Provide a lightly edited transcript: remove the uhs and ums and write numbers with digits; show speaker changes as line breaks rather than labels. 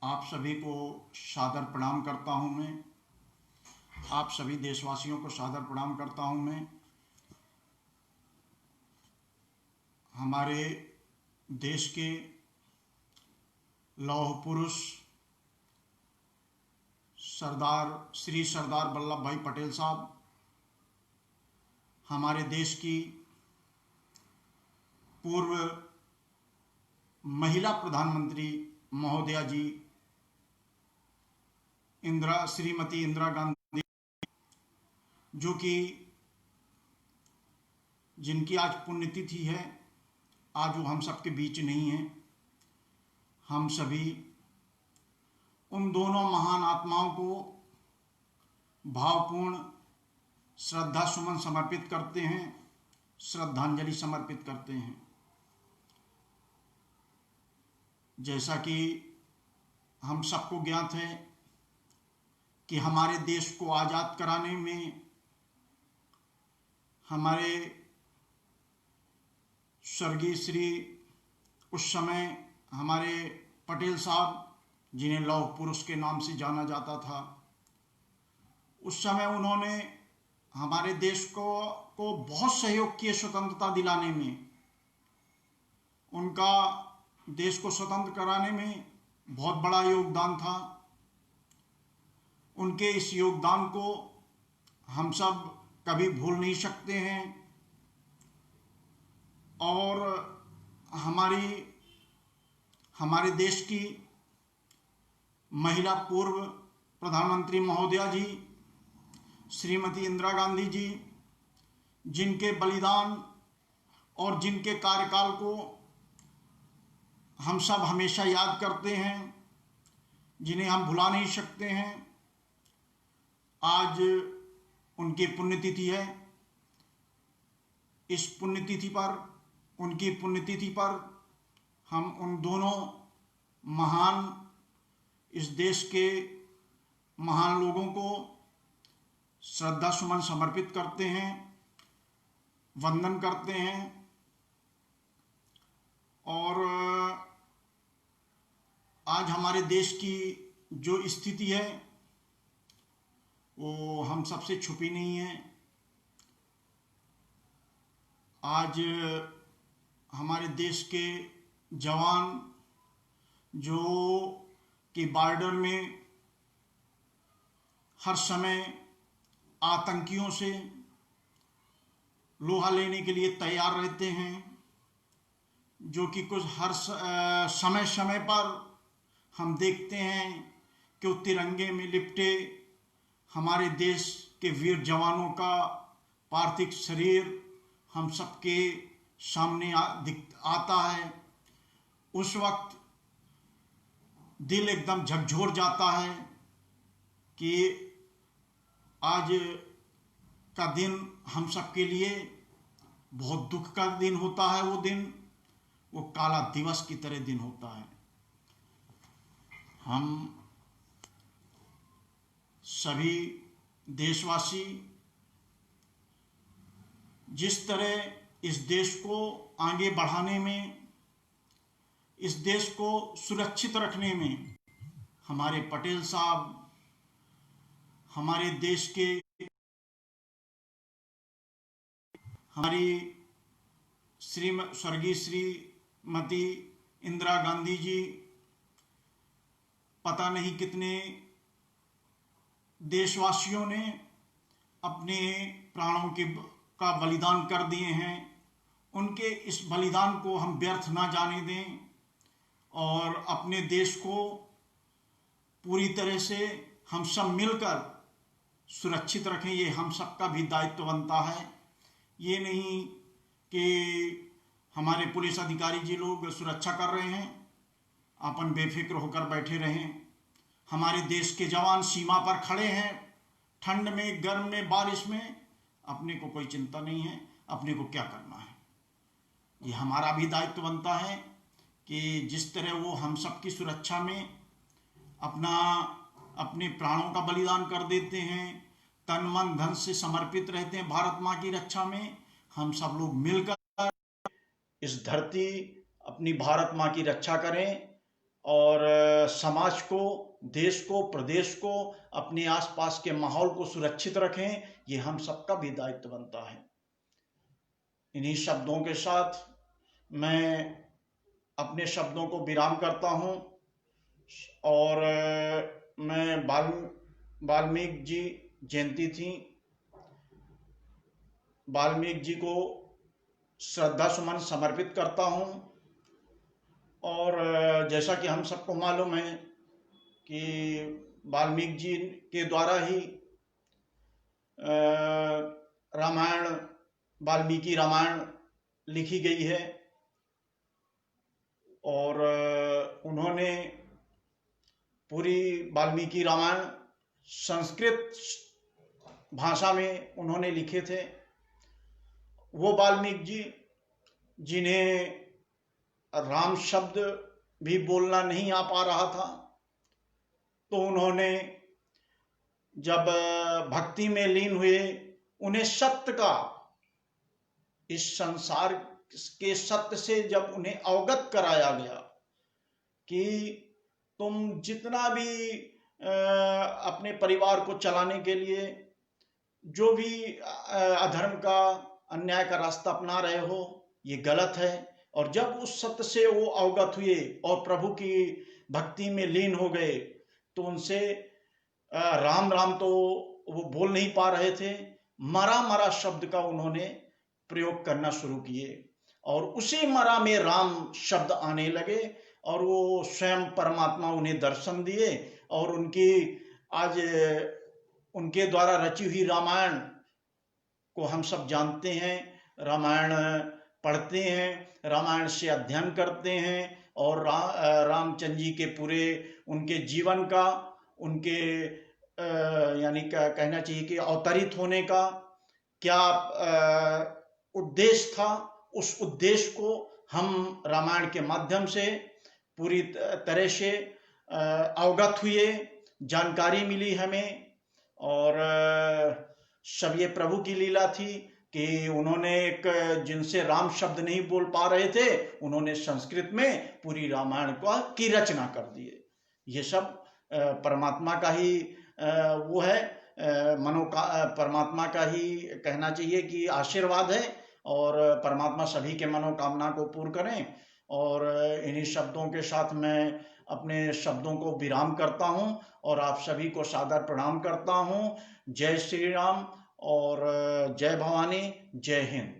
आप सभी को सादर प्रणाम करता हूं मैं। आप सभी देशवासियों को सादर प्रणाम करता हूं मैं। हमारे देश के लौह पुरुष सरदार वल्लभ भाई पटेल साहब, हमारे देश की पूर्व महिला प्रधानमंत्री महोदया जी श्रीमती इंदिरा गांधी, जो कि जिनकी आज पुण्यतिथि है, आज वो हम सबके बीच नहीं हैं। हम सभी उन दोनों महान आत्माओं को भावपूर्ण श्रद्धा सुमन समर्पित करते हैं, श्रद्धांजलि समर्पित करते हैं। जैसा कि हम सबको ज्ञात है कि हमारे देश को आज़ाद कराने में हमारे स्वर्गीय श्री उस समय हमारे पटेल साहब, जिन्हें लौह पुरुष के नाम से जाना जाता था, उस समय उन्होंने हमारे देश को बहुत सहयोग किए स्वतंत्रता दिलाने में। उनका देश को स्वतंत्र कराने में बहुत बड़ा योगदान था। उनके इस योगदान को हम सब कभी भूल नहीं सकते हैं। और हमारे देश की महिला पूर्व प्रधानमंत्री महोदया जी श्रीमती इंदिरा गांधी जी, जिनके बलिदान और जिनके कार्यकाल को हम सब हमेशा याद करते हैं, जिन्हें हम भुला नहीं सकते हैं, आज उनकी पुण्यतिथि है। इस पुण्यतिथि पर, उनकी पुण्यतिथि पर हम उन दोनों महान, इस देश के महान लोगों को श्रद्धा सुमन समर्पित करते हैं, वंदन करते हैं। और आज हमारे देश की जो स्थिति है वो हम सबसे छुपी नहीं है। आज हमारे देश के जवान जो कि बॉर्डर में हर समय आतंकियों से लोहा लेने के लिए तैयार रहते हैं, जो कि कुछ हर समय समय पर हम देखते हैं कि वो तिरंगे में लिपटे हमारे देश के वीर जवानों का पार्थिव शरीर हम सबके सामने आता है। उस वक्त दिल एकदम झकझोर जाता है कि आज का दिन हम सबके लिए बहुत दुख का दिन होता है। वो दिन, वो काला दिवस की तरह दिन होता है। हम सभी देशवासी जिस तरह इस देश को आगे बढ़ाने में, इस देश को सुरक्षित रखने में हमारे पटेल साहब, हमारे देश के हमारी स्वर्गीय श्रीमती इंदिरा गांधी जी, पता नहीं कितने देशवासियों ने अपने प्राणों का बलिदान कर दिए हैं। उनके इस बलिदान को हम व्यर्थ ना जाने दें और अपने देश को पूरी तरह से हम सब मिलकर सुरक्षित रखें। ये हम सबका भी दायित्व बनता है। ये नहीं कि हमारे पुलिस अधिकारी जी लोग सुरक्षा कर रहे हैं, अपन बेफिक्र होकर बैठे रहें। हमारे देश के जवान सीमा पर खड़े हैं, ठंड में, गर्म में, बारिश में, अपने को कोई चिंता नहीं है, अपने को क्या करना है। ये हमारा भी दायित्व बनता है कि जिस तरह वो हम सबकी सुरक्षा में अपने प्राणों का बलिदान कर देते हैं, तन मन धन से समर्पित रहते हैं भारत माँ की रक्षा में, हम सब लोग मिलकर इस धरती, अपनी भारत माँ की रक्षा करें और समाज को, देश को, प्रदेश को, अपने आसपास के माहौल को सुरक्षित रखें, ये हम सबका भी दायित्व बनता है। इन्हीं शब्दों के साथ मैं अपने शब्दों को विराम करता हूँ और मैं वाल्मीकि जी जयंती थी, वाल्मीकि जी को श्रद्धा सुमन समर्पित करता हूँ। और जैसा कि हम सबको मालूम है कि वाल्मीकि जी के द्वारा ही रामायण, वाल्मीकि रामायण लिखी गई है और उन्होंने पूरी वाल्मीकि रामायण संस्कृत भाषा में उन्होंने लिखे थे। वो वाल्मीकि जी जिन्हें राम शब्द भी बोलना नहीं आ पा रहा था, तो उन्होंने जब भक्ति में लीन हुए, उन्हें सत्य का, इस संसार के सत्य से जब उन्हें अवगत कराया गया कि तुम जितना भी अपने परिवार को चलाने के लिए जो भी अधर्म का, अन्याय का रास्ता अपना रहे हो, ये गलत है। और जब उस सत्य से वो अवगत हुए और प्रभु की भक्ति में लीन हो गए, तो उनसे राम राम तो वो बोल नहीं पा रहे थे, मरा मरा शब्द का उन्होंने प्रयोग करना शुरू किए और उसी मरा में राम शब्द आने लगे और वो स्वयं परमात्मा उन्हें दर्शन दिए और उनकी आज उनके द्वारा रची हुई रामायण को हम सब जानते हैं। रामायण पढ़ते हैं, रामायण से अध्ययन करते हैं और रामचंद्र जी के पूरे उनके जीवन का, उनके यानी कहना चाहिए कि अवतरित होने का क्या उद्देश्य था, उस उद्देश्य को हम रामायण के माध्यम से पूरी तरह से अवगत हुए, जानकारी मिली हमें। और सब ये प्रभु की लीला थी कि उन्होंने एक, जिनसे राम शब्द नहीं बोल पा रहे थे, उन्होंने संस्कृत में पूरी रामायण की रचना कर दी। ये सब परमात्मा का ही वो है, परमात्मा का ही कहना चाहिए कि आशीर्वाद है और परमात्मा सभी के मनोकामना को पूर्ण करें। और इन्हीं शब्दों के साथ मैं अपने शब्दों को विराम करता हूं और आप सभी को सादर प्रणाम करता हूं। जय श्री राम और जय भवानी, जय हिंद।